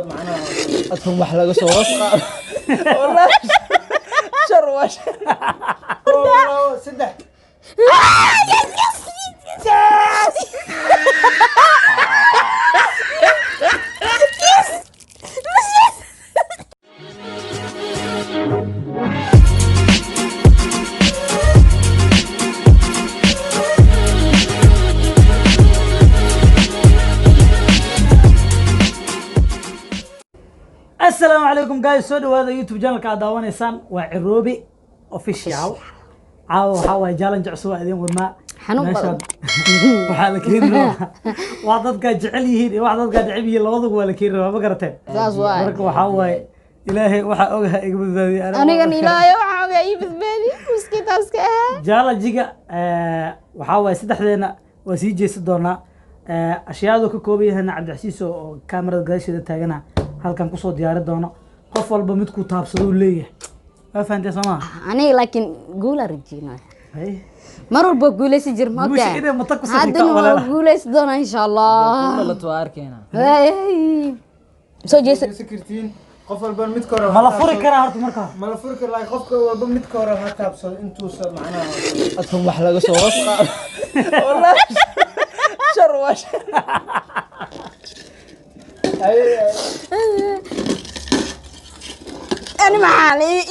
معناها أدخل محلقة صوص والله شروش والله سدح السلام عليكم جايز سود وهذا يوتيوب channel ka daawaneysaan waa Cirobi official waxaa way challenge cusub idin wadnaa xanuun badan waxaa la keenaa waa dadka jecel yihiin iyo wax dadka jecel yihiin labaduba waa la keenaa ma garateen saas waay marka waxaa way ilaahay waxa ogahay iga badbaadiyo aniga ilaahay waxa ogahay iga badbaadiyo miskiintaas ka challenge-ga waxaa way saddexdeena waa sii jeesan doonaa ashyaadu ka kooban yahay Cabdixasiis oo kaamirada gadaasheeda taagana halkan ku soo diyaari doono qof walba mid ku taabsado leeyahay ma fahanteen Soomaa aniga laakiin guula rajino mar walba guulaysi jir ma ogtahay hadda guulaysi doona insha Allah la tuarkeena soo jeesan secretin qof walba mid ka hor ma la furi karaa horta marka ma la furi karaa qofka walba mid ka hor ha taabsado intuu soo macnaha adku wax laga soo wasqa والله شروش أنا معلي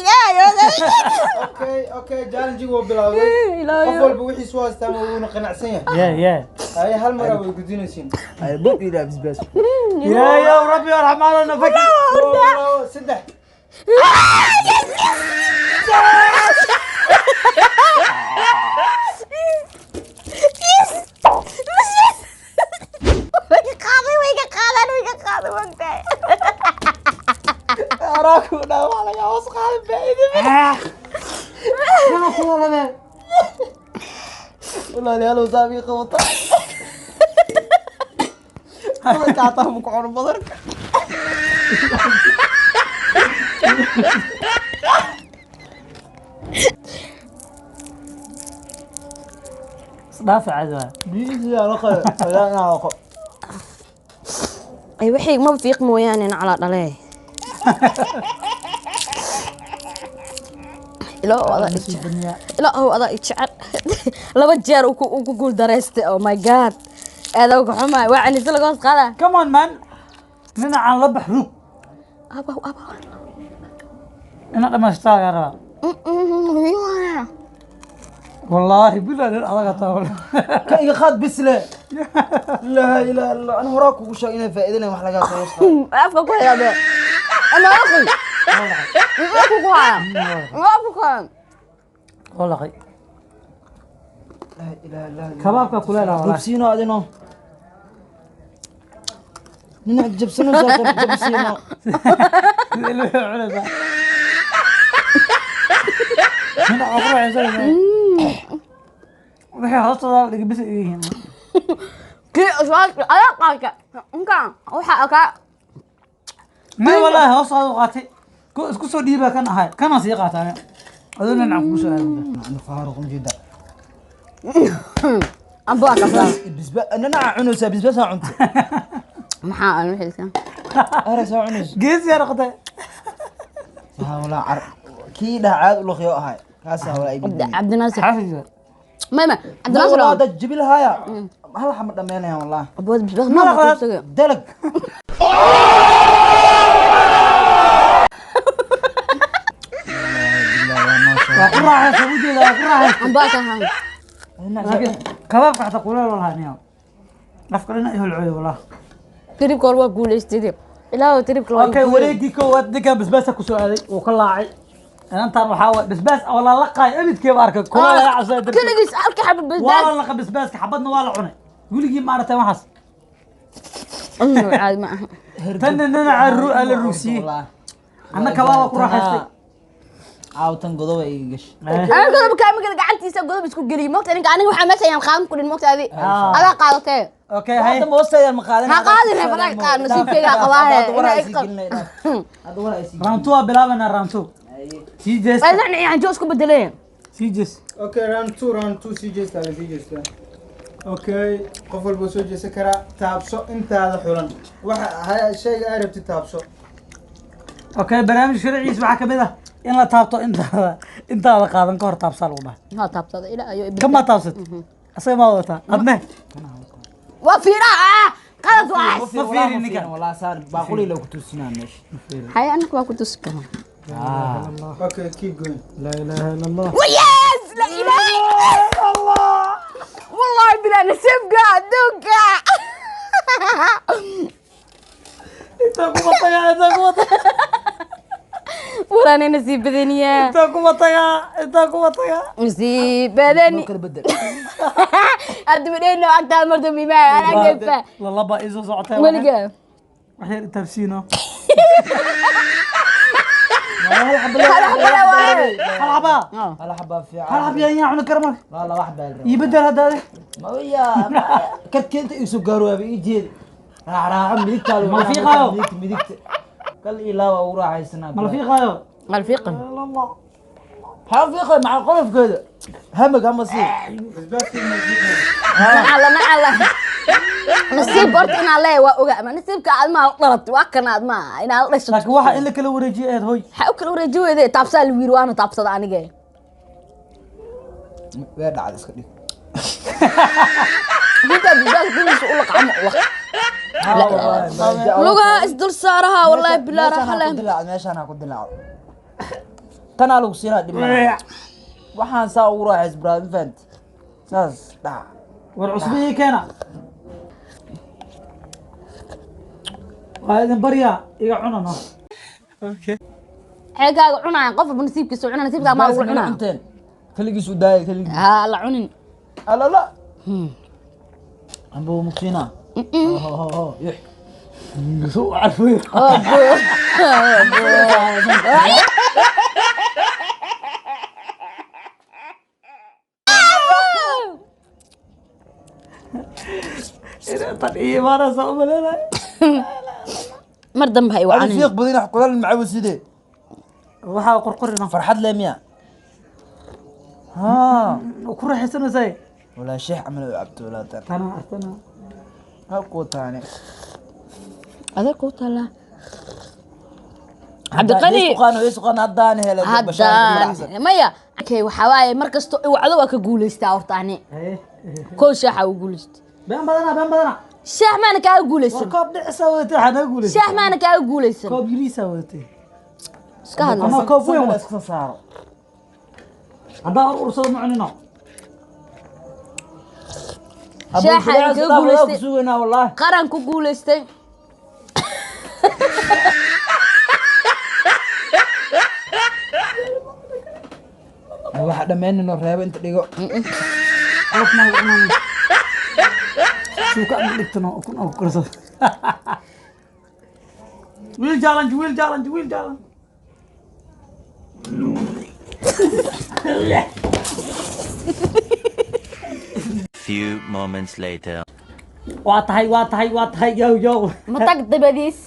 اوكي جالنجي هو بلاوي قفل بوحي سوا استعملوا قناعسين يا هاي هالمره ويقدينسين هاي بوبي لابس بس يا ربي الرحمن الرحيم سدح أراكم لا والله يا وسخ هذا بعيد ما أخوه أنا والله يا لو زابي خبطة هذا كعطاه مكعور بضرك دافع هذا بيجي يا رخي يا رخي أي وحي ما بفيق مويان أنا على عليه لا هو هذا يشعر لما جار وكقول درست أو ماي جاد هذا وكحما وعني سلك وسق هذا كمان مان من عن لبح روك أبا أنا لما اشتاق أنا والله بالله أنا قطع كي خاد بسلة لا إله إلا أنا وراك وش أنا فائدنا محلقات وسط أفكر كل هذا أنا أخي أفكر والله خي لا إله إلا كبابك كلها لا والله جبسينو أدينو نحن جبسينو زاكم جبسينو من أقرأ عزيزي وحي هالصدار اللي بس إيه كي أشوفك أنا قاعد إنك وحقك ما والله هالصدار قاتي كو سو ديبا كان هاي كان صيغات أنا أظن أنا عقوش أنا فارغ جدا أبوك أصلا بس أنا عنوسة بس عنت محا أنا وحيد كان أرس عنوس جيز يا رقدة ها ولا عرب كيدا عاد ولا خيو هاي كاسة ولا أي عبد الناصر حافظ ما عبد الناصر هذا جبل هاي هلا حمد دمينا يا والله أبوك بس ما دلق قراحة سويدي لا قراحة أبوك هاي لكن كبابك حتى قولي والله نيو أفكرنا إيه العيو والله تريب كوروا قول إيش تريب لا تريب كوروا أوكي وريدي كوات دكان بس كسؤالي وكلاعي أنت محاول بس والله لقاي أبد كيف أركب كل لا يعصي كل جيس أركب حب بس والله لقى بس حبضنا ولا عني يقول لي ما أنا ما حس أنو عاد ما تنن على الروسي أنا كبابك راح عاوتن قضوة إيش أنا قلت بكلام كذا قعدت يسوي بس كل قليل موقت أنا قاعد وحماسة يوم خام كل الموقت هذه هذا قاعدته أوكي هاي هاي ما وصل المقالة ها قاعد أنا فرق قاعد نسيب كذا قواها رانتو بلابنا رانتو سيجس أنا يعني جوزكم بدلين سيجس اوكي راوند 2 سي جي ستايل سي جي ستايل اوكي قفل بوسوجي سكرا تابسو انت هذا حلن هاي شيء عرفت تابسو اوكي برنامج sharciis waxaa kamid ah in la taabto intaada qaadan ka hor taabsaa lagu dhahay ها تابتد الى ايو kama taabsat asaga ma wadataa adne وفيرا قالت واحد ma fiiri ninkan والله صار باقولي لو كنت سنان ماشي هاي انك واكو تسكن اوكي كيب جوين لا اله الا الله وياس لا اله الا الله والله بلا نسيب قاعد دوقع inta kuma tagaa وراني نسيب بدنيا inta kuma tagaa نسيب بدني كل بدل أدمنين أكتر مرة بما أنا أقف lalaba isoo socotay ولقى waxyar taabsiino هلا حبلا halxaba هلا حبا في halxab yaa cuni kara marka لا لا واحد بالي iyo bedel haddaade ما ويا كنت انت يسوق قارو ابي يجي راح مديك قالوا ما في قالوا. مديك قال لي لا وراح يسنا ma la fiiqaayo الفيقن الله حافظ مع القرف كذا همك هم يصير بس بس نعلا نسيب برت إن الله وأوجا ما نسيب كعد ما طلبت وأكنا ما إن الله شو laakiin waxa in la kala wareejiyo aad hoy حأكل ورجوي ذي تابسال الويروان تابسال أنا جاي وين على اسكت جيت أبغى بس أقول لك عم والله لغة إصدر سعرها والله بالله راح له ماشي انا كنت لا كان لو سينا دي waxaan saa ugu raaxays brad event saas dhac war cusbihii keena waa idin baryaa iga cunano حاجة عنا قف بنسيب كيسو عنا نسيب ما أقول عنا cunteen kaligiis u daayay kaligiis ها لا عنين ala la ambo muqina yux soo carfay tan iyo maana soo maleelay مردم بهاي ana وعنين fiiq badina wax kulal macaw sidee waxa qorqorina farxad leemiya ha ku raaxaysanaysaa wala sheekh amal abdu wala tan tana artana halku taane هذا قوت الله عبد القني يسقان hadaan helay هذا مايا كي وحواي مركز وعدو كقوليستا hortaani كل شاحة وقوليست been badana شاح ما أنا كقوليست koob dhicisa wadatay waxaa naga guulaysa شاح ما أنا كقوليست koob yiriisa wadatay سكهل ama koob weyn wata iska saaro haddaan ursado ma cunino شاحة أنا كقوليست suuganaa wallahi قرن كقوليست waxa dhameynino reebo inta dhigo qof ma cunano suuka aan dhigtano kun oo kursad wiil jaalan Few moments later. waa tahay yow ما تقدر بديس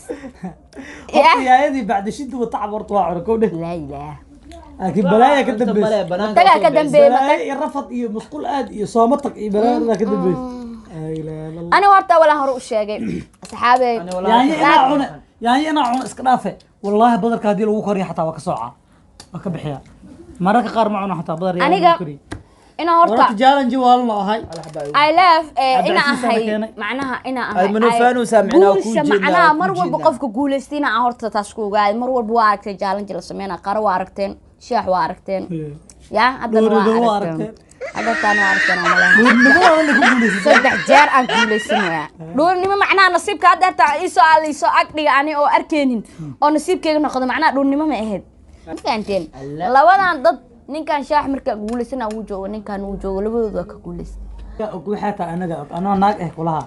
yaayadii bacda shida wa tacab horta waa cuna kowdhe لا إله laakiin balaaya ka dambaysa تقع كدم بي balaaya iyo rafad iyo musqul aad iyo sooma tag iyo balaayada ka dambaysa أنا ورتا ولا هروح شيء أصحابي yaanyo inaa cuno iska dhaafe wallaahi badarka haddii lagu koriyo xataa waa ka soocaa waa ka bixiyaa mararka qaar ma cuno xataa badar Aniga أنا horta هرتا challenge waa la ahay I love إنا عبد العزيز أهي سنة معناها إنا أي منوفانو سامعنا قولش وكوجينا معناها مر وكوجينا. والبا قفك قولستينا هرتا تاسكو قاعد مر والبا واركتين جالنج لسمينا قرا واركتين شاح واركتين يا هذا Dowladda waa واركتين aragteen. هذا كان واركتين ولا midnimada in lagu guulaysa صدق جار أن قولستين ويا دول نما معناها نصيبك هذا تا إيسو على إيسو أكدي يعني أو أركينين أو نصيبك ناخذ معناها دول نما ما أهد فهمتين لو أنا ضد ninkan shaax marka guuleysana uu joogo ninkan uu joogo labadooda ka guuleysan waxay tahay anaga anoo naag ah kulaha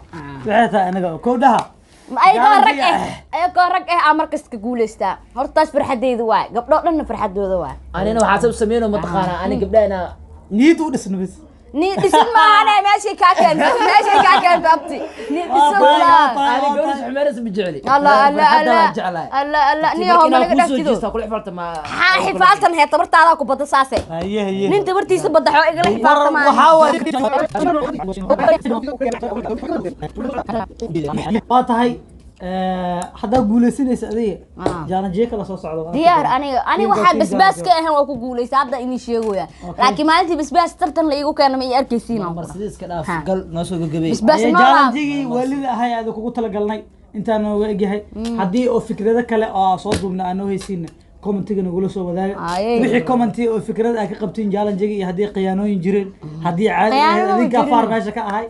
waxay tahay anaga kowdhaha ayagoo rag ah markas ka guuleystaa hortaas farxadeedu waay gabdho dhanna farxadooda waay anina waxaa sab sameeyno ma taqaana ani gabdhaana niyad u dhisna bis ni dhisin maahane meeshii kaa keento abti ni dhisan أنا قولش حمارس بجعلي alla ni hoo malaga dhaftido كل حفلت ما xifaaltan hee tabartaada ku bada saase haye haye nin tabartiisa badaxo igala xifaaltama waa tahay haddaa guulaysanaysa adiga jaanajiye kala soo socdo diyaar aniga waxaa basbaas ka ahaan waa ku guulaysa hadda inii sheegoya laakiin maalintii basbaas tartan la iigu keena ma ii arkaysiina مرسيدس كده قال ناس وجبي basbaas ma jaanajigii waalida ahay aad kugu talagalnay intaan nooga egyahay haddii oo fikrado kale oo soo duubna aan noo haysiina commentiga nagula soo wadaaga wixii commenti oo fikrad ay ka qabtiin jaanajigi iyo haddii khiyaanooyin jireen haddii caadi ahayd adinka faar meesha ka ahay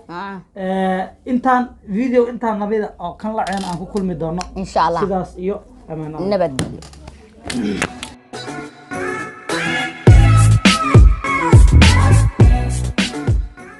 intaan video intaan nabida oo kan la ceen aan ku kulmi doono insha Allah sidaas iyo amaan nabad